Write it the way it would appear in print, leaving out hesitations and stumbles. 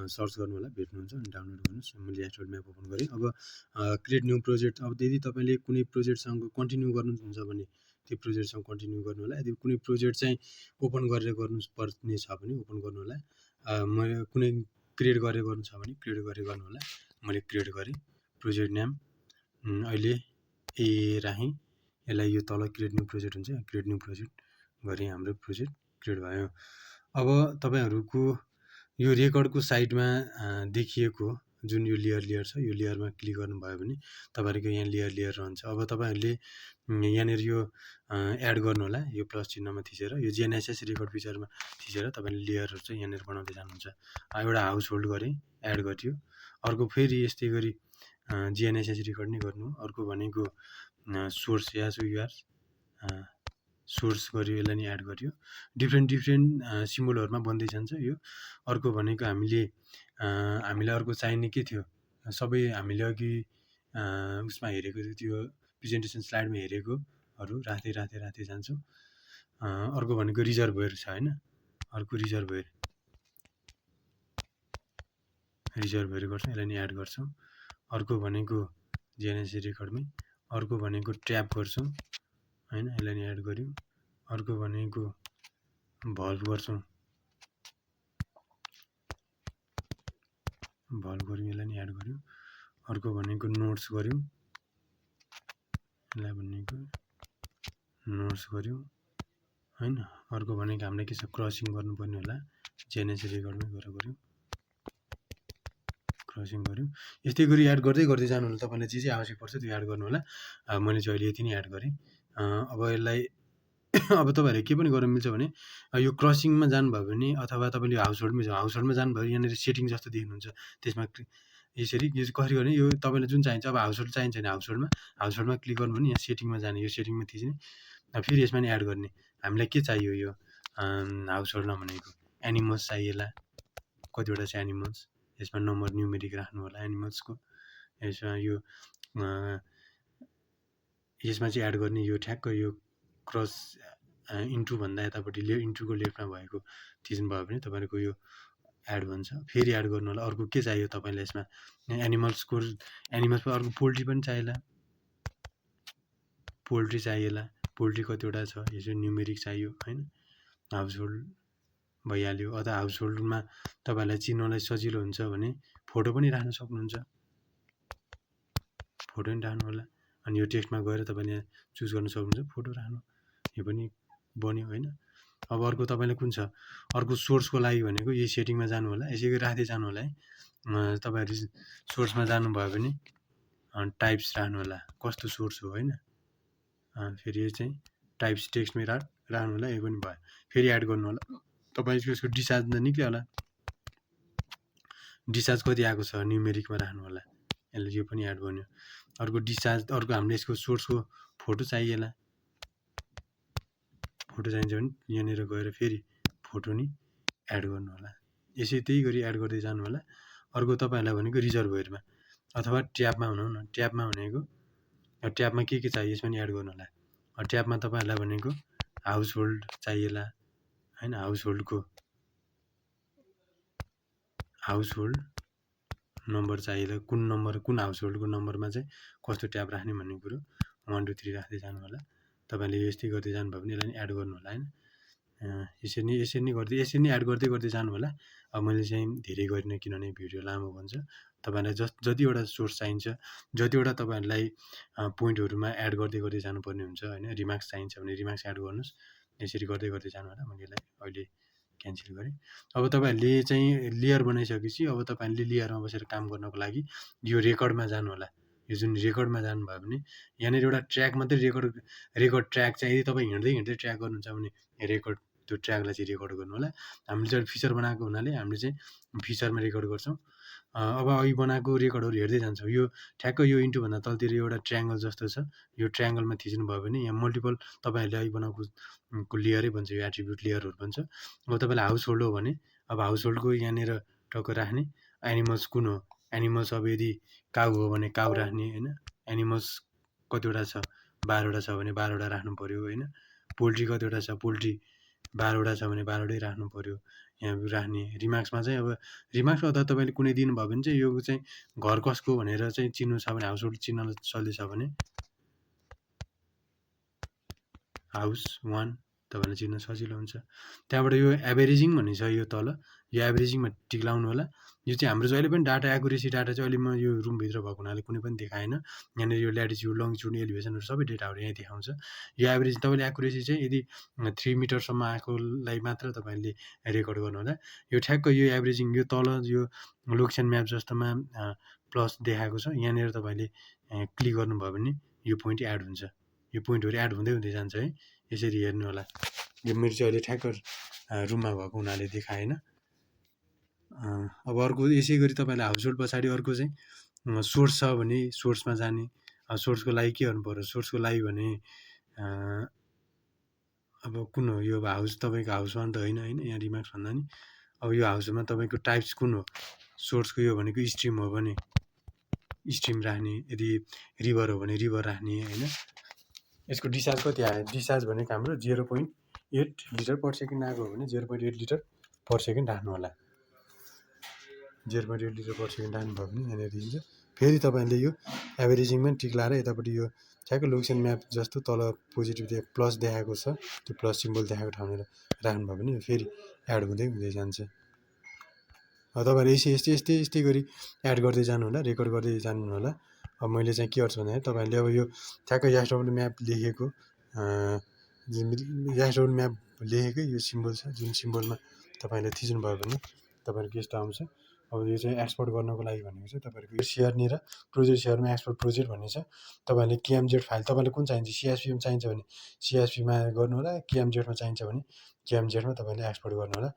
Search गर्नु होला, भेट्नुहुन्छ अनि डाउनलोड गर्नुहोस्। मैले एस्ट्रोइड म्याप ओपन गरेँ। अब क्रिएट न्यू प्रोजेक्ट। अब यदि तपाईँले कुनै प्रोजेक्टसँग कन्टिन्यू गर्नुहुन्छ भने त्यो प्रोजेक्टसँग कन्टिन्यू गर्नु होला। यदि कुनै प्रोजेक्ट चाहिँ ओपन गरेर गर्नुपर्ने छ भने ओपन गर्नु होला। मैले कुनै क्रिएट गरेर गर्नु छ भने क्रिएट गरेर गर्नु होला। मैले क्रिएट गरेँ। प्रोजेक्ट नाम अहिले ए राखेँ। यसलाई यो तल क्रिएट न्यू प्रोजेक्ट हुन्छ, क्रिएट न्यू प्रोजेक्ट गरेँ। हाम्रो प्रोजेक्ट क्रिएट भयो। अब तपाईँहरूको यो रेकर्डको साइडमा देखिएको जुन यो लेयर छ, यो लेयरमा क्लिक गर्नुभयो भने तपाईँहरूको यहाँ लेयर रहन्छ। अब तपाईँहरूले यहाँनिर यो एड गर्नु होला। यो प्लस चिन्हमा थिचेर यो GNSS रेकर्ड फिचरमा थिचेर तपाईँले लेयरहरू चाहिँ यहाँनिर बनाउँदै जानुहुन्छ। एउटा हाउस होल्ड गरेँ, एड गरियो। अर्को फेरि यस्तै गरी GNSS रेकर्ड नै गर्नु। अर्को भनेको सोर्स युआर सोर्स गरियो, यसलाई नि एड गरियो। डिफ्रेन्ट सिम्बलहरूमा बन्दै जान्छ यो। अर्को भनेको हामीलाई अर्को चाहिने के थियो, सबै हामीले अघि उसमा हेरेको त्यो प्रेजेन्टेसन स्लाइडमा हेरेकोहरू राख्दै जान्छौँ। अर्को भनेको रिजर्भर छ होइन, अर्को रिजर्भर गर्छौँ, यसलाई नि एड गर्छौँ। अर्को भनेको GNSS रेकर्डमै। अर्को भनेको ट्याप गर्छौँ होइन, यसलाई नि एड गर्यौँ। अर्को भनेको भल्भ गर्छौँ, यसलाई नि एड गर्यौँ। अर्को भनेको नोट्स गर्यौँ, यसलाई भनेको नोट्स गर्यौँ होइन। अर्को भनेको हामीलाई के छ, क्रसिङ गर्नुपर्ने होला, GNSS रेकर्डमै गएर गर्यौँ, क्रसिङ गर्यौँ। यस्तै गरी एड गर्दै जानु होला। तपाईँलाई जे आवश्यक पर्छ त्यो एड गर्नु होला। मैले चाहिँ अहिले यति नै एड गरेँ। अब यसलाई अब तपाईँहरूले के पनि गर्न मिल्छ भने यो क्रसिङमा जानुभयो भने अथवा तपाईँले हाउस होल्डमा जानुभयो, यहाँनिर सेटिङ जस्तो देख्नुहुन्छ, त्यसमा यसरी यो चाहिँ कसरी गर्ने, यो तपाईँलाई जुन चाहिन्छ। अब हाउस होल्ड चाहिन्छ भने हाउस होल्डमा क्लिक गर्नु भने यहाँ सेटिङमा जाने, यो सेटिङमा थिच्ने। फेरि यसमा नि एड गर्ने। हामीलाई के चाहियो, यो हाउस होल्डमा भनेको एनिमल्स चाहिएला, कतिवटा छ एनिमल्स, यसमा नम्बर न्युमेरिक राख्नु होला एनिमल्सको। यसमा यसमा चाहिँ एड गर्ने यो ठ्याक्क यो क्रस इन्टु भन्दा यतापट्टि इन्टुको लेफ्टमा भएको थिच्नुभयो भने तपाईँको यो एड भन्छ। फेरि एड गर्नु होला। अर्को के चाहियो तपाईँलाई यसमा, एनिमल्समा अर्को पोल्ट्री पनि चाहिएला, पोल्ट्री कतिवटा छ, यो चाहिँ न्युमेरिक चाहियो होइन। हाउस होल्ड भइहाल्यो। अथवा हाउस होल्डमा तपाईँहरूलाई चिन्नलाई सजिलो हुन्छ भने फोटो पनि राख्न सक्नुहुन्छ, फोटो पनि राख्नु होला। अनि यो टेक्स्टमा गएर तपाईँले चुज गर्न सक्नुहुन्छ फोटो राख्नु, यो पनि बन्यो होइन। अब अर्को तपाईँलाई कुन छ, अर्को सोर्सको लागि भनेको यही सेटिङमा जानु होला। यसै गरी राख्दै जानु होला है। तपाईँहरू सोर्समा जानुभयो भने टाइप्स राख्नु होला, कस्तो सोर्स हो होइन। फेरि यो चाहिँ टाइप्स टेक्स्टमै राख्नु होला, यो पनि भयो। फेरि एड गर्नु होला। तपाईँको यसको डिस्चार्ज त निक्ल्यो होला, डिस्चार्ज कति आएको छ न्युमेरिकमा राख्नु होला, यसले यो पनि एड गर्नु। अर्को डिस्चार्ज, अर्को हामीले यसको सोर्सको फोटो चाहिएला, फोटो चाहिन्छ भने यहाँनिर गएर फेरि फोटो नि एड गर्नु होला। यसै त्यही गरी एड गर्दै जानु होला। अर्को तपाईँहरूलाई भनेको रिजर्भरमा अथवा ट्याबमा हुनु न, ट्याबमा भनेको ट्याबमा के चाहियो यसमा नि एड गर्नु होला। ट्याबमा तपाईँहरूलाई भनेको हाउस होल्ड चाहिएला होइन, हाउस होल्ड नम्बर चाहिएला, कुन हाउस होल्डको नम्बरमा चाहिँ कस्तो ट्याब राख्ने भन्ने कुरो 1 2 3 राख्दै जानु होला। तपाईँले यस्तै गर्दै जानुभयो भने यसलाई नि एड गर्नु होला होइन। यसरी नै एड गर्दै जानु होला। अब मैले चाहिँ धेरै गरिनँ किनभने भिडियो लामो हुन्छ। तपाईँलाई जतिवटा सोर्स चाहिन्छ, जतिवटा तपाईँहरूलाई पोइन्टहरूमा एड गर्दै जानुपर्ने हुन्छ होइन। रिमार्क्स चाहिन्छ भने रिमार्क्स एड गर्नुहोस्, यसरी गर्दै जानु होला। मैले यसलाई अहिले क्यान्सल गरेँ। अब तपाईँहरूले चाहिँ लेयर बनाइसकेपछि अब तपाईँहरूले लेयरमा बसेर काम गर्नको लागि यो रेकर्डमा जानु होला। यो जुन रेकर्डमा जानुभयो भने यहाँनिर एउटा ट्र्याक मात्रै रेकर्ड ट्र्याक चाहिँ यदि तपाईँ हिँड्दै ट्र्याक गर्नुहुन्छ भने रेकर्ड, त्यो ट्र्याकलाई चाहिँ रेकर्ड गर्नु होला। हामीले चाहिँ फिचर बनाएको हुनाले हामीले चाहिँ फिचरमा रेकर्ड गर्छौँ। अब अघि बनाएको रेकर्डहरू हेर्दै जान्छौँ। यो ठ्याक्क यो इन्टुभन्दा तलतिर एउटा ट्रायङ्गल जस्तो छ, यो ट्रायङ्गलमा थिच्नुभयो भने यहाँ मल्टिपल तपाईँहरूले अघि बनाएको लेयरै भन्छ, यो एट्रिब्युट लेयरहरू भन्छ। अब तपाईँलाई हाउस होल्ड हो भने अब हाउस होल्डको यहाँनिर टक्क राख्ने। एनिमल्स कुन हो, एनिमल्स अब यदि काउ हो भने काउ राख्ने होइन। एनिमल्स कतिवटा छ, 12वटा छ भने 12वटा राख्नु पऱ्यो होइन। पोल्ट्री कतिवटा छ, पोल्ट्री 12वटा छ भने 12वटै राख्नु पऱ्यो। यहाँ राख्ने। रिमार्क्समा चाहिँ अब रिमार्क्स अथवा तपाईँले कुनै दिनुभयो भने चाहिँ यो चाहिँ घर कसको भनेर चाहिँ चिन्नु छ भने, हाउसहोल्ड चिन्न सजिलो छ भने हाउस 1 तपाईँलाई चिन्न सजिलो हुन्छ। त्यहाँबाट यो एभरेजिङ भन्ने छ यो तल, यो एभरेजिङमा टिक लाउनु होला। यो चाहिँ हाम्रो जहिले पनि डाटा एकुरेसी डाटा चाहिँ अहिले म यो रुमभित्र भएको हुनाले कुनै पनि देखाएन। यहाँनिर यो ल्याटिच्युड लङ्गिच्युड एलिभेसनहरू सबै डेटाहरू यहीँ देखाउँछ। यो एभरेज तपाईँले एकुरेसी चाहिँ यदि 3 मिटरसम्म आएकोलाई मात्र तपाईँले रेकर्ड गर्नुहोला। यो ठ्याक्क यो एभरेजिङ यो तल यो लोकेसन म्याप जस्तोमा प्लस देखाएको छ, यहाँनिर तपाईँले क्लिक गर्नुभयो भने यो पोइन्ट एड हुन्छ। यो पोइन्टहरू एड हुँदै हुँदै जान्छ है, यसरी हेर्नु होला। यो मेरो चाहिँ अहिले ठ्याक्क रुममा भएको हुनाले देखाएन। अब अर्को यसै गरी तपाईँले हाउसहोल्ड पछाडि अर्को चाहिँ सोर्स छ भने सोर्समा जाने। सोर्सको लागि के गर्नु पर्यो, सोर्सको लागि भने अब कुन हो यो हाउस, तपाईँको हाउस 1 त होइन यहाँ रिमार्क्स भन्दा नि। अब यो हाउसमा तपाईँको टाइप्स कुन हो, सोर्सको यो भनेको स्ट्रिम हो भने स्ट्रिम राख्ने, यदि रिभर हो भने रिभर राख्ने होइन। यसको डिस्चार्ज कति आयो, डिस्चार्ज भनेको हाम्रो 0.8 लिटर पर सेकेन्ड आएको हो भने 0.8 लिटर पर सेकेन्ड राख्नु होला। 0.8 लिटर पर सेकेन्ड राख्नुभयो भने यहाँनिर दिन्छ। फेरि तपाईँले यो एभरेजिङमा टिक लाएर यतापट्टि यो ठ्याक्क लोकेसन म्याप जस्तो तल पोजिटिभ प्लस देखाएको छ, त्यो प्लस सिम्बल देखाएको ठाउँतिर राख्नुभयो भने फेरि एड हुँदै हुँदै जान्छ। तपाईँहरूले यस्तै गरी एड गर्दै जानु होला, रेकर्ड गर्दै जानु होला। अब मैले चाहिँ के गर्छु भन्दाखेरि तपाईँहरूले अब यो ठ्याक्क यासडब्लु म्याप लेखेको यासडब्लु म्याप लेखेकै यो सिम्बल छ, जुन सिम्बलमा तपाईँले थिच्नुभयो भने तपाईँहरूको यस्तो आउँछ। अब यो चाहिँ एक्सपोर्ट गर्नको लागि भनेको चाहिँ तपाईँहरूको यो सेयरनिर प्रोजेक्ट सेयरमा एक्सपोर्ट प्रोजेक्ट भन्ने छ। तपाईँहरूले केएमजेड फाइल तपाईँलाई कुन चाहिन्छ, सिएसपीमा चाहिन्छ भने सिएसपीमा गर्नु होला, केएमजेडमा चाहिन्छ भने केएमजेडमा तपाईँले एक्सपोर्ट गर्नु होला।